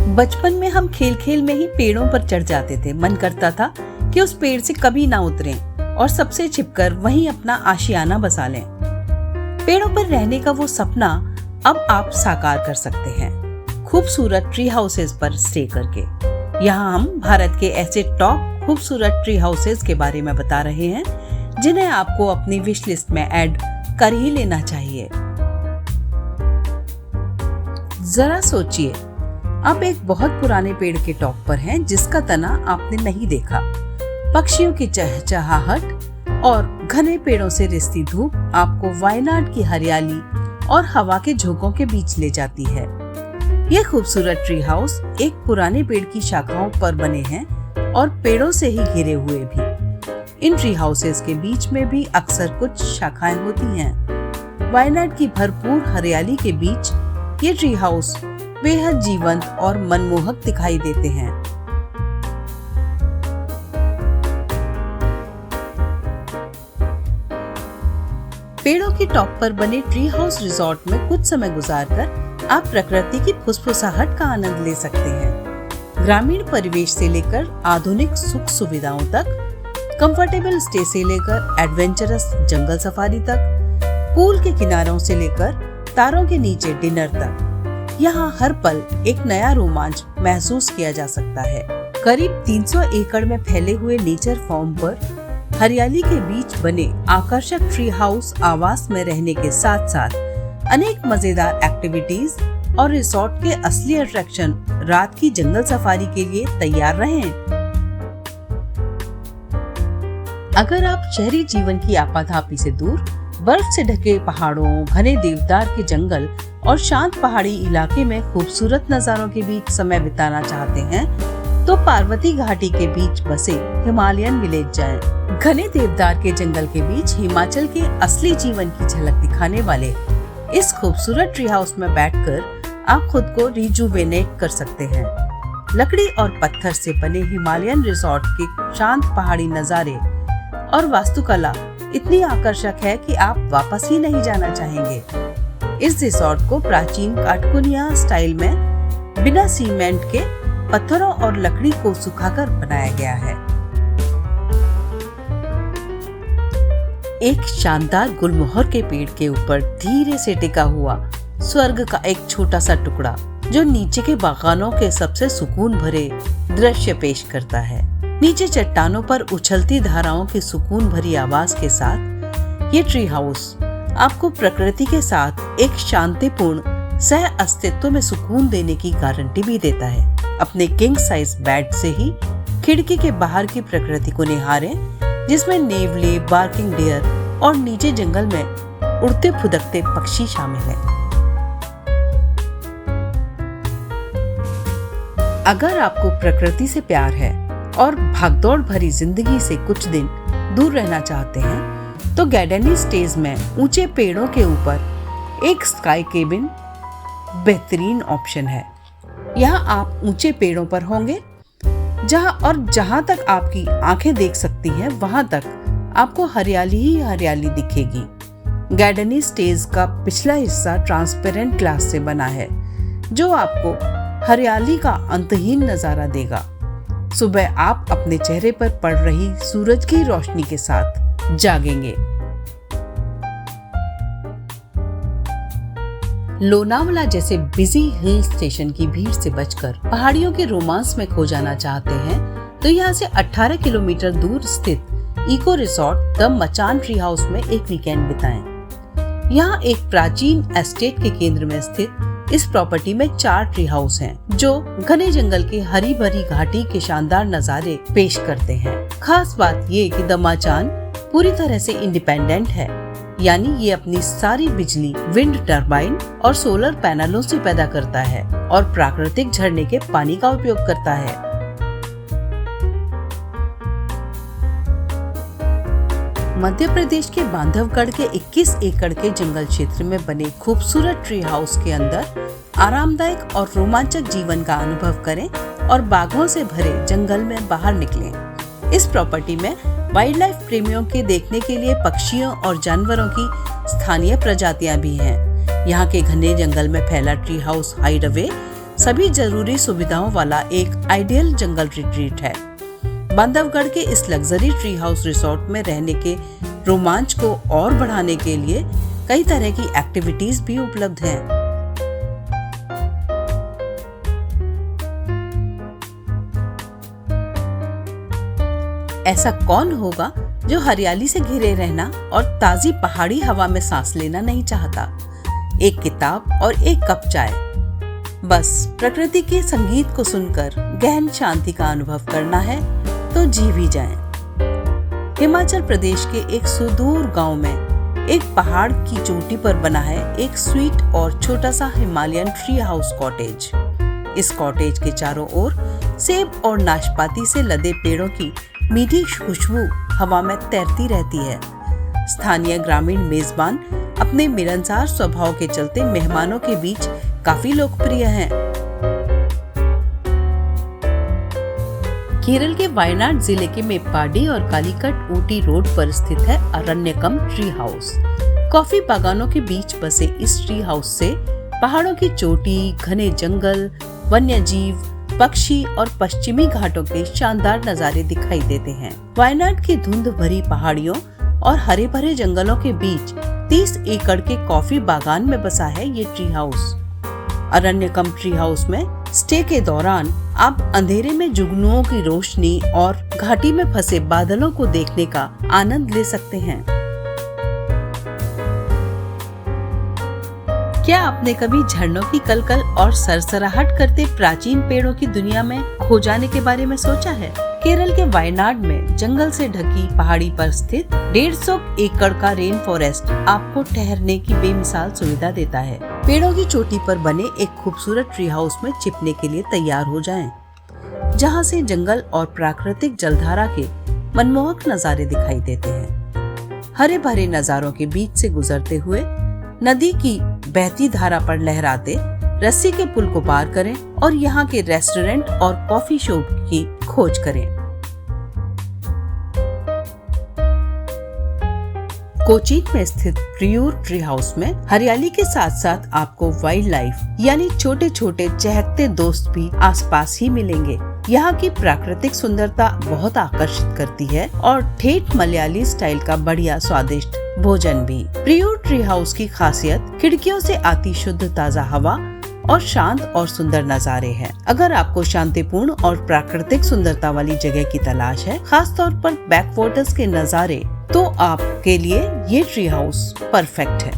बचपन में हम खेल खेल में ही पेड़ों पर चढ़ जाते थे। मन करता था कि उस पेड़ से कभी ना उतरें और सबसे छिपकर वहीं अपना आशियाना बसा लें। पेड़ों पर रहने का वो सपना अब आप साकार कर सकते हैं खूबसूरत ट्री हाउसेस पर स्टे करके। यहाँ हम भारत के ऐसे टॉप खूबसूरत ट्री हाउसेस के बारे में बता रहे हैं जिन्हें आपको अपनी विश लिस्ट में ऐड कर ही लेना चाहिए। जरा सोचिए, आप एक बहुत पुराने पेड़ के टॉप पर हैं जिसका तना आपने नहीं देखा। पक्षियों की चहचहाहट और घने पेड़ों से रिसती धूप आपको वायनाड की हरियाली और हवा के झोंकों के बीच ले जाती है। ये खूबसूरत ट्री हाउस एक पुराने पेड़ की शाखाओं पर बने हैं और पेड़ों से ही घिरे हुए भी। इन ट्री हाउसेस के बीच में भी अक्सर कुछ शाखाएं होती हैं। वायनाड की भरपूर हरियाली के बीच ये ट्री हाउस बेहद जीवंत और मनमोहक दिखाई देते हैं। पेड़ों के टॉप पर बने ट्री हाउस रिजॉर्ट में कुछ समय गुजारकर आप प्रकृति की फुसफुसाहट का आनंद ले सकते हैं। ग्रामीण परिवेश से लेकर आधुनिक सुख सुविधाओं तक, कंफर्टेबल स्टे से लेकर एडवेंचरस जंगल सफारी तक, पूल के किनारों से लेकर तारों के नीचे डिनर तक, यहाँ हर पल एक नया रोमांच महसूस किया जा सकता है। करीब 300 एकड़ में फैले हुए नेचर फार्म पर हरियाली के बीच बने आकर्षक ट्री हाउस आवास में रहने के साथ साथ अनेक मजेदार एक्टिविटीज और रिसोर्ट के असली अट्रैक्शन रात की जंगल सफारी के लिए तैयार रहें। अगर आप शहरी जीवन की आपाधापी से दूर बर्फ से ढके पहाड़ों, घने देवदार के जंगल और शांत पहाड़ी इलाके में खूबसूरत नजारों के बीच समय बिताना चाहते हैं तो पार्वती घाटी के बीच बसे हिमालयन विलेज जाएं। घने देवदार के जंगल के बीच हिमाचल के असली जीवन की झलक दिखाने वाले इस खूबसूरत ट्री हाउस में बैठकर आप खुद को रिजुवेनेट कर सकते हैं। लकड़ी और पत्थर से बने हिमालयन रिसोर्ट के शांत पहाड़ी नजारे और वास्तुकला इतनी आकर्षक है कि आप वापस ही नहीं जाना चाहेंगे। इस रिसोर्ट को प्राचीन काटकुनिया स्टाइल में बिना सीमेंट के पत्थरों और लकड़ी को सुखाकर बनाया गया है। एक शानदार गुलमोहर के पेड़ के ऊपर धीरे से टिका हुआ स्वर्ग का एक छोटा सा टुकड़ा जो नीचे के बागानों के सबसे सुकून भरे दृश्य पेश करता है। नीचे चट्टानों पर उछलती धाराओं की सुकून भरी आवाज के साथ ये ट्री हाउस आपको प्रकृति के साथ एक शांतिपूर्ण सह अस्तित्व में सुकून देने की गारंटी भी देता है। अपने किंग साइज बेड से ही खिड़की के बाहर की प्रकृति को निहारें जिसमें नेवले, बार्किंग डियर और नीचे जंगल में उड़ते फुदकते पक्षी शामिल हैं। अगर आपको प्रकृति से प्यार है और भागदौड़ भरी जिंदगी से कुछ दिन दूर रहना चाहते हैं तो गैडेनी स्टेज में ऊंचे पेड़ों के ऊपर एक स्काई केबिन बेहतरीन ऑप्शन है। यहाँ आप ऊंचे पेड़ों पर होंगे जहाँ तक आपकी आंखें देख सकती हैं वहां तक आपको हरियाली ही हरियाली दिखेगी। गैडेनी स्टेज का पिछला हिस्सा ट्रांसपेरेंट ग्लास से बना है जो आपको हरियाली का अंतहीन नजारा देगा। सुबह आप अपने चेहरे पर पड़ रही सूरज की रोशनी के साथ जागेंगे। लोनावला जैसे बिजी हिल स्टेशन की भीड़ से बचकर पहाड़ियों के रोमांस में खो जाना चाहते हैं तो यहाँ से 18 किलोमीटर दूर स्थित इको रिसोर्ट द मचान ट्री हाउस में एक वीकेंड बिताएं। यहाँ एक प्राचीन एस्टेट के केंद्र में स्थित इस प्रॉपर्टी में 4 ट्री हाउस हैं जो घने जंगल की हरी भरी घाटी के शानदार नजारे पेश करते हैं। खास बात ये कि द मचान पूरी तरह से इंडिपेंडेंट है, यानी ये अपनी सारी बिजली विंड टरबाइन और सोलर पैनलों से पैदा करता है और प्राकृतिक झरने के पानी का उपयोग करता है। मध्य प्रदेश के बांधवगढ़ के 21 एकड़ के जंगल क्षेत्र में बने खूबसूरत ट्री हाउस के अंदर आरामदायक और रोमांचक जीवन का अनुभव करें और बाघों से भरे जंगल में बाहर निकलें। इस प्रॉपर्टी में वाइल्ड लाइफ प्रेमियों के देखने के लिए पक्षियों और जानवरों की स्थानीय प्रजातियां भी हैं। यहाँ के घने जंगल में फैला ट्री हाउस हाइड अवे सभी जरूरी सुविधाओं वाला एक आइडियल जंगल रिट्रीट है। बांधवगढ़ के इस लग्जरी ट्री हाउस रिसोर्ट में रहने के रोमांच को और बढ़ाने के लिए कई तरह की एक्टिविटीज भी उपलब्ध हैं। ऐसा कौन होगा जो हरियाली से घिरे रहना और ताजी पहाड़ी हवा में सांस लेना नहीं चाहता। एक किताब और एक कप चाय, बस प्रकृति के संगीत को सुनकर गहन शांति का अनुभव करना है तो जी भी जाएं। हिमाचल प्रदेश के एक सुदूर गांव में एक पहाड़ की चोटी पर बना है एक स्वीट और छोटा सा हिमालयन ट्री हाउस कॉटेज। इस कॉटेज के चारों ओर सेब और नाशपाती से लदे पेड़ों की मीठी खुशबू हवा में तैरती रहती है। स्थानीय ग्रामीण मेजबान अपने मिलनसार स्वभाव के चलते मेहमानों के बीच काफी लोकप्रिय हैं। केरल के वायनाड जिले के मेप्पाडी और कालीकट ऊटी रोड पर स्थित है अरण्यकम ट्री हाउस। कॉफी बागानों के बीच बसे इस ट्री हाउस से पहाड़ों की चोटी, घने जंगल, वन्य जीव, पक्षी और पश्चिमी घाटों के शानदार नजारे दिखाई देते हैं। वायनाड की धुंध भरी पहाड़ियों और हरे भरे जंगलों के बीच 30 एकड़ के कॉफी बागान में बसा है ये ट्री हाउस। अरण्यकम ट्री हाउस में स्टे के दौरान आप अंधेरे में जुगनुओं की रोशनी और घाटी में फंसे बादलों को देखने का आनंद ले सकते हैं। क्या आपने कभी झरनों की कलकल और सरसराहट करते प्राचीन पेड़ों की दुनिया में खो जाने के बारे में सोचा है? केरल के वायनाड में जंगल से ढकी पहाड़ी पर स्थित 150 एकड़ का रेन फॉरेस्ट आपको ठहरने की बेमिसाल सुविधा देता है। पेड़ों की चोटी पर बने एक खूबसूरत ट्री हाउस में छिपने के लिए तैयार हो जाएं, जहां से जंगल और प्राकृतिक जलधारा के मनमोहक नजारे दिखाई देते हैं। हरे भरे नजारों के बीच से गुजरते हुए नदी की बहती धारा पर लहराते रस्सी के पुल को पार करें और यहाँ के रेस्टोरेंट और कॉफी शॉप की खोज करें। कोचीन में स्थित प्रियूर ट्री हाउस में हरियाली के साथ साथ आपको वाइल्ड लाइफ यानी छोटे छोटे चहकते दोस्त भी आसपास ही मिलेंगे। यहाँ की प्राकृतिक सुंदरता बहुत आकर्षित करती है और ठेठ मलयाली स्टाइल का बढ़िया स्वादिष्ट भोजन भी। प्रियूर ट्री हाउस की खासियत खिड़कियों से आती शुद्ध ताजा हवा और शांत और सुंदर नजारे हैं। अगर आपको शांतिपूर्ण और प्राकृतिक सुंदरता वाली जगह की तलाश है, खास तौर पर बैकवाटर्स के नजारे, तो आपके लिए ये ट्री हाउस परफेक्ट है।